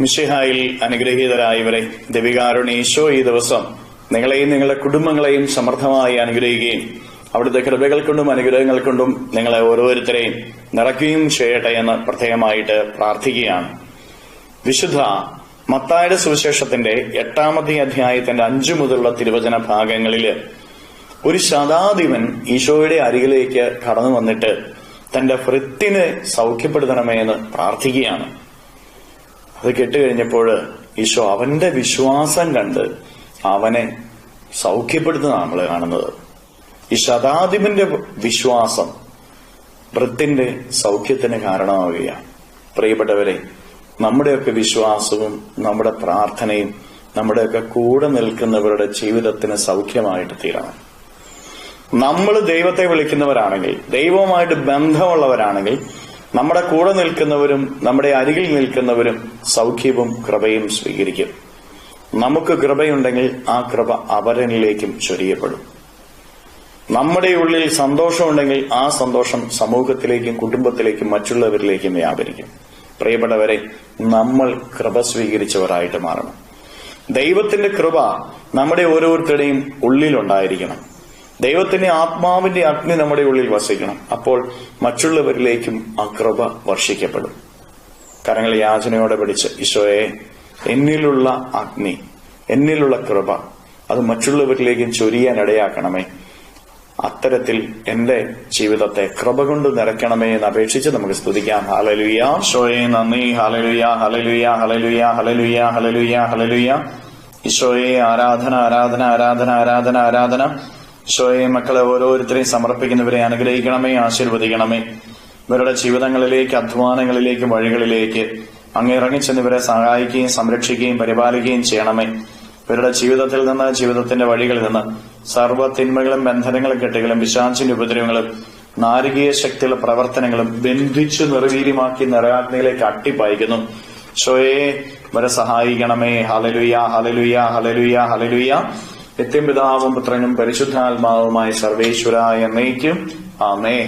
മിശിഹായിൽ അനുഗ്രഹീതരായവരെ, ദൈവികാരുണ്യ ഈശോ ഈ ദിവസം നിങ്ങളെയും നിങ്ങളുടെ കുടുംബങ്ങളെയും സമൃദ്ധമായി അനുഗ്രഹിക്കുകയും അവിടുത്തെ കൃപകൾ കൊണ്ടും അനുഗ്രഹങ്ങൾ കൊണ്ടും നിങ്ങളെ ഓരോരുത്തരെയും നിറയ്ക്കുകയും ചെയ്യട്ടെ എന്ന് പ്രത്യേകമായിട്ട് പ്രാർത്ഥിക്കുകയാണ്. വിശുദ്ധ മത്തായിയുടെ സുവിശേഷത്തിന്റെ 8-ാമത്തെ അധ്യായത്തിന്റെ 5 മുതലുള്ള തിരുവചന ഭാഗങ്ങളില് ഒരു ശതാധിപൻ ഈശോയുടെ അരികിലേക്ക് കടന്നു വന്നിട്ട് തന്റെ ഭൃത്യനെ സൗഖ്യപ്പെടുത്തണമേ എന്ന് പ്രാർത്ഥിക്കുകയാണ്. അത് കേട്ടുകഴിഞ്ഞപ്പോൾ ഈശോ അവന്റെ വിശ്വാസം കണ്ട് അവനെ സൗഖ്യപ്പെടുത്തുന്നതാണ് നമ്മൾ കാണുന്നത്. ഈ ശതാധിപന്റെ വിശ്വാസം ഭൃത്യന്റെ സൗഖ്യത്തിന് കാരണമാവുകയാണ്. പ്രിയപ്പെട്ടവരെ, നമ്മുടെയൊക്കെ വിശ്വാസവും നമ്മുടെ പ്രാർത്ഥനയും നമ്മുടെയൊക്കെ കൂടെ നിൽക്കുന്നവരുടെ ജീവിതത്തിന് സൗഖ്യമായിട്ട് തീരണം. നമ്മൾ ദൈവത്തെ വിളിക്കുന്നവരാണെങ്കിൽ, ദൈവവുമായിട്ട് ബന്ധമുള്ളവരാണെങ്കിൽ, നമ്മുടെ കൂടെ നിൽക്കുന്നവരും നമ്മുടെ അരികിൽ നിൽക്കുന്നവരും സൗഖ്യവും കൃപയും സ്വീകരിക്കും. നമുക്ക് കൃപയുണ്ടെങ്കിൽ ആ കൃപ അവരിലേക്കും ചൊരിയപ്പെടും. നമ്മുടെ ഉള്ളിൽ സന്തോഷമുണ്ടെങ്കിൽ ആ സന്തോഷം സമൂഹത്തിലേക്കും കുടുംബത്തിലേക്കും മറ്റുള്ളവരിലേക്കും വ്യാപരിക്കും. പ്രിയപ്പെട്ടവരെ, നമ്മൾ കൃപ സ്വീകരിച്ചവരായിട്ട് മാറണം. ദൈവത്തിന്റെ കൃപ നമ്മുടെ ഓരോരുത്തരുടെയും ഉള്ളിലുണ്ടായിരിക്കണം. ദൈവത്തിന്റെ ആത്മാവിന്റെ അഗ്നി നമ്മുടെ ഉള്ളിൽ വസിക്കണം. അപ്പോൾ മറ്റുള്ളവരിലേക്കും ആ കൃപ വർഷിക്കപ്പെടും. കരങ്ങൾ യാചനയോടെ പിടിച്ച്, ഈശോയെ, എന്നിലുള്ള അഗ്നി, എന്നിലുള്ള കൃപ അത് മറ്റുള്ളവരിലേക്കും ചൊരിയാൻ ഇടയാക്കണമേ. അത്തരത്തിൽ എന്റെ ജീവിതത്തെ കൃപ കൊണ്ട് നിറയ്ക്കണമേ എന്ന് അപേക്ഷിച്ച് നമുക്ക് സ്തുതിക്കാം. ഹല്ലേലൂയ. ഈശോയെ നന്ദി. ഹല്ലേലൂയ, ഹല്ലേലൂയ, ഹല്ലേലൂയ, ഹല്ലേലൂയ, ഹല്ലേലൂയ, ഹല്ലേലൂയ. ഈശോയെ ആരാധന, ആരാധന, ആരാധന, ആരാധന, ആരാധന. ഈശോയെ, മക്കളെ ഓരോരുത്തരെയും സമർപ്പിക്കുന്നവരെ അനുഗ്രഹിക്കണമേ, ആശീർവദിക്കണമേ. ഇവരുടെ ജീവിതങ്ങളിലേക്ക്, അധ്വാനങ്ങളിലേക്ക്, വഴികളിലേക്ക് അങ്ങ് ഇറങ്ങിച്ചെന്നിവരെ സഹായിക്കുകയും സംരക്ഷിക്കുകയും പരിപാലിക്കുകയും ചെയ്യണമേ. ഇവരുടെ ജീവിതത്തിൽ നിന്ന്, ജീവിതത്തിന്റെ വഴികളിൽ നിന്ന് സർവ്വ തിന്മകളും ബന്ധനങ്ങളും കെട്ടുകളും പിശാചിന്റെ ഉപദ്രവങ്ങളും നാരകീയ ശക്തിയുള്ള പ്രവർത്തനങ്ങളും ബന്ധിച്ചു നിർവീര്യമാക്കി നരകാഗ്നിയിലേക്ക് അട്ടിപ്പായിക്കുന്നു. ഈശോയെ, ഇവരെ സഹായിക്കണമേ. ഹല്ലേലൂയ, ഹല്ലേലൂയ, ഹല്ലേലൂയ, ഹല്ലേലൂയ. നിത്യപിതാവും പുത്രനും പരിശുദ്ധാത്മാവുമായ സർവേശ്വരായ എന്നേക്കും ആമേൻ.